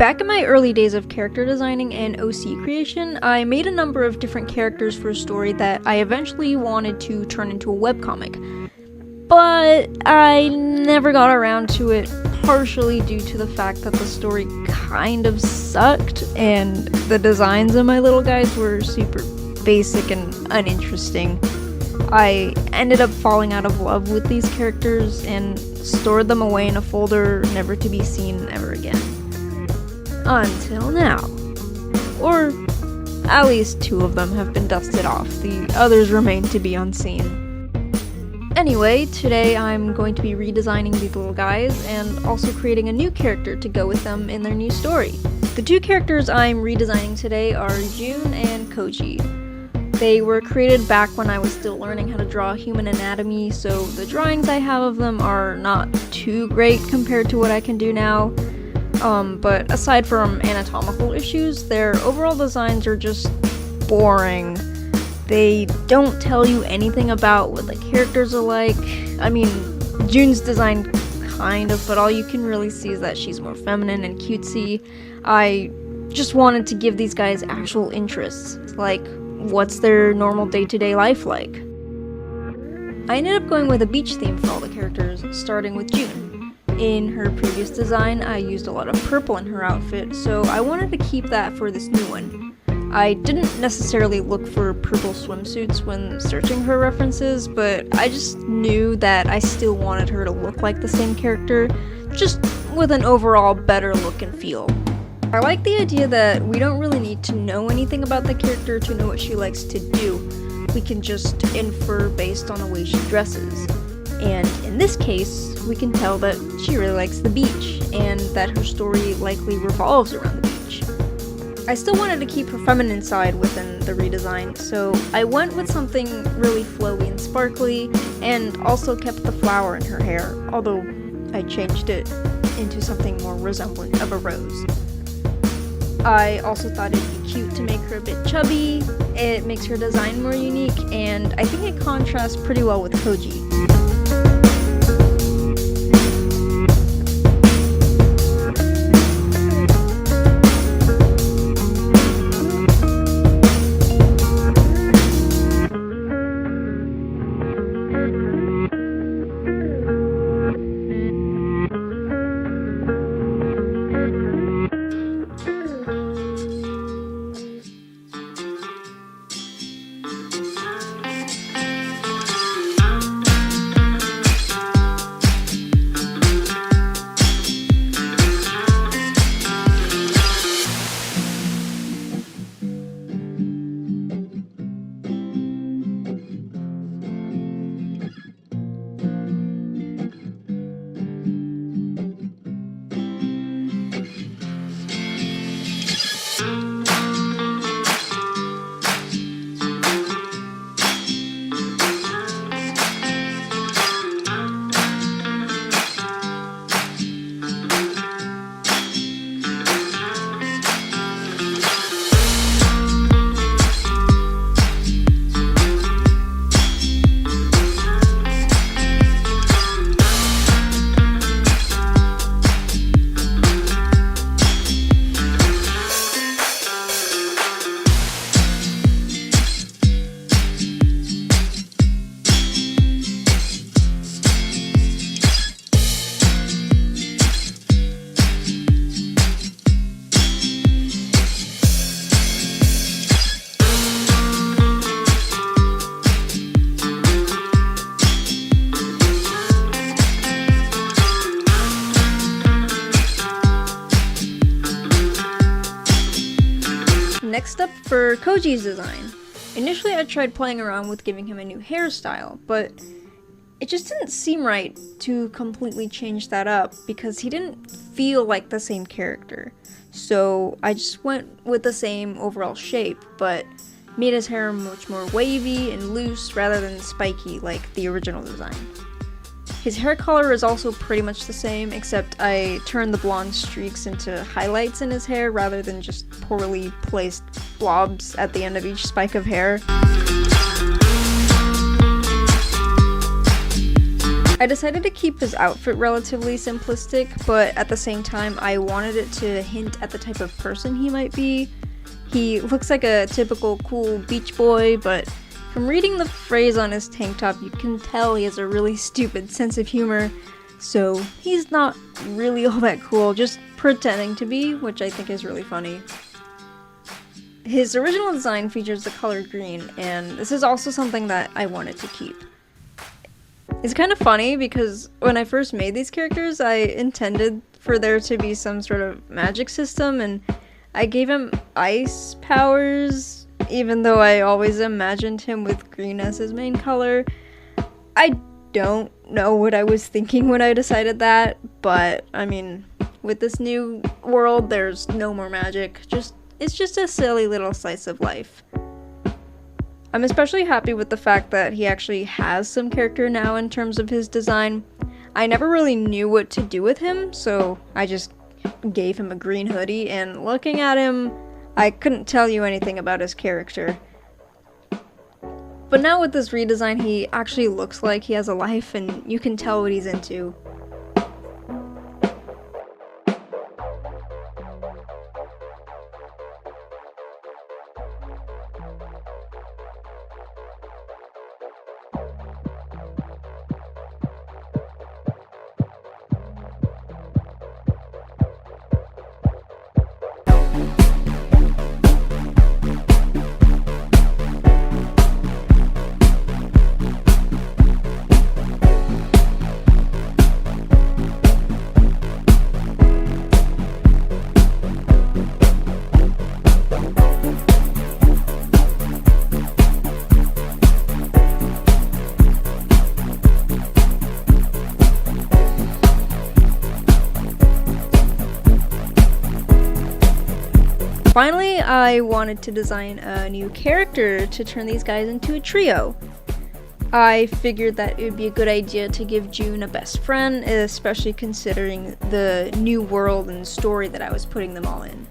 Back in my early days of character designing and OC creation, I made a number of different characters for a story that I eventually wanted to turn into a webcomic. But I never got around to it, partially due to the fact that the story kind of sucked and the designs of my little guys were super basic and uninteresting. I ended up falling out of love with these characters and stored them away in a folder never to be seen ever again. Until now. Or at least 2 of them have been dusted off, the others remain to be unseen. Anyway, today I'm going to be redesigning these little guys and also creating a new character to go with them in their new story. The 2 characters I'm redesigning today are June and Koji. They were created back when I was still learning how to draw human anatomy, so the drawings I have of them are not too great compared to what I can do now. But aside from anatomical issues, their overall designs are just boring. They don't tell you anything about what the characters are like. I mean, June's design kind of, but all you can really see is that she's more feminine and cutesy. I just wanted to give these guys actual interests, like what's their normal day-to-day life like. I ended up going with a beach theme for all the characters, starting with June. In her previous design, I used a lot of purple in her outfit, so I wanted to keep that for this new one. I didn't necessarily look for purple swimsuits when searching her references, but I just knew that I still wanted her to look like the same character, just with an overall better look and feel. I like the idea that we don't really need to know anything about the character to know what she likes to do. We can just infer based on the way she dresses. And in this case, we can tell that she really likes the beach, and that her story likely revolves around the beach. I still wanted to keep her feminine side within the redesign, so I went with something really flowy and sparkly, and also kept the flower in her hair, although I changed it into something more resemblant of a rose. I also thought it'd be cute to make her a bit chubby. It makes her design more unique, and I think it contrasts pretty well with Koji. Next up for Koji's design. Initially I tried playing around with giving him a new hairstyle, but it just didn't seem right to completely change that up because he didn't feel like the same character. So I just went with the same overall shape, but made his hair much more wavy and loose rather than spiky like the original design. His hair color is also pretty much the same, except I turned the blonde streaks into highlights in his hair rather than just poorly placed blobs at the end of each spike of hair. I decided to keep his outfit relatively simplistic, but at the same time I wanted it to hint at the type of person he might be. He looks like a typical cool beach boy, but from reading the phrase on his tank top, you can tell he has a really stupid sense of humor, so he's not really all that cool, just pretending to be, which I think is really funny. His original design features the color green, and this is also something that I wanted to keep. It's kind of funny because when I first made these characters, I intended for there to be some sort of magic system, and I gave him ice powers, even though I always imagined him with green as his main color. I don't know what I was thinking when I decided that, but I mean, with this new world, there's no more magic. It's just a silly little slice of life. I'm especially happy with the fact that he actually has some character now in terms of his design. I never really knew what to do with him, so I just gave him a green hoodie, and looking at him, I couldn't tell you anything about his character. But now with this redesign, he actually looks like he has a life, and you can tell what he's into. Finally, I wanted to design a new character to turn these guys into a trio. I figured that it would be a good idea to give June a best friend, especially considering the new world and story that I was putting them all in.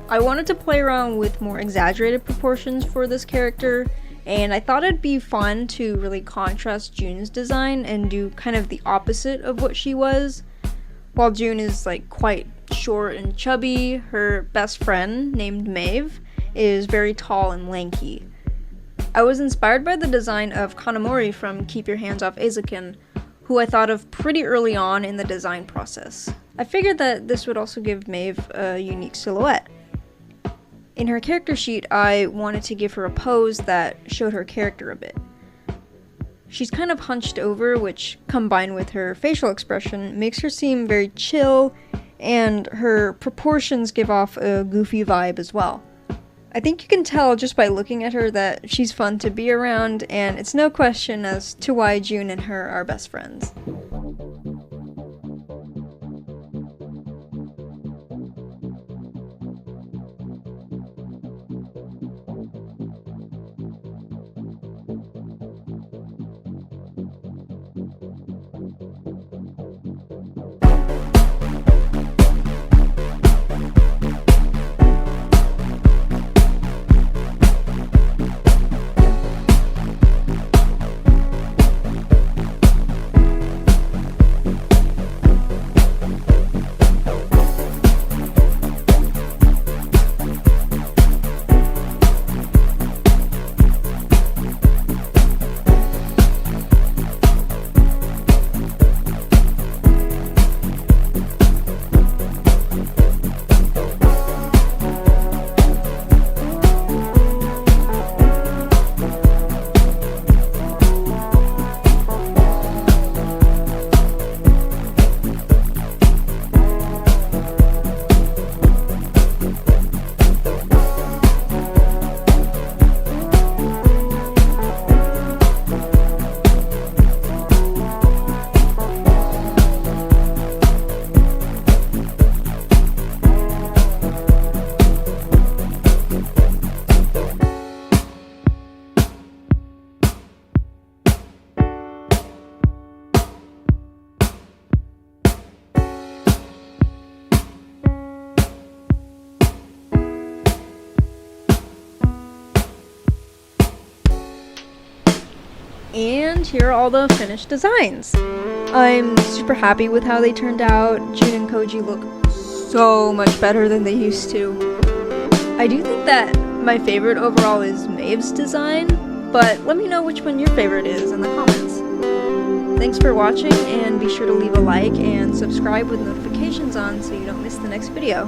I wanted to play around with more exaggerated proportions for this character, and I thought it'd be fun to really contrast June's design and do kind of the opposite of what she was. While June is like quite short and chubby, her best friend, named Maeve, is very tall and lanky. I was inspired by the design of Kanamori from Keep Your Hands Off Eizouken, who I thought of pretty early on in the design process. I figured that this would also give Maeve a unique silhouette. In her character sheet, I wanted to give her a pose that showed her character a bit. She's kind of hunched over, which, combined with her facial expression, makes her seem very chill, and her proportions give off a goofy vibe as well. I think you can tell just by looking at her that she's fun to be around, and it's no question as to why June and her are best friends. And here are all the finished designs. I'm super happy with how they turned out. June and Koji look so much better than they used to. I do think that my favorite overall is Maeve's design, but let me know which one your favorite is in the comments. Thanks for watching, and be sure to leave a like and subscribe with notifications on so you don't miss the next video.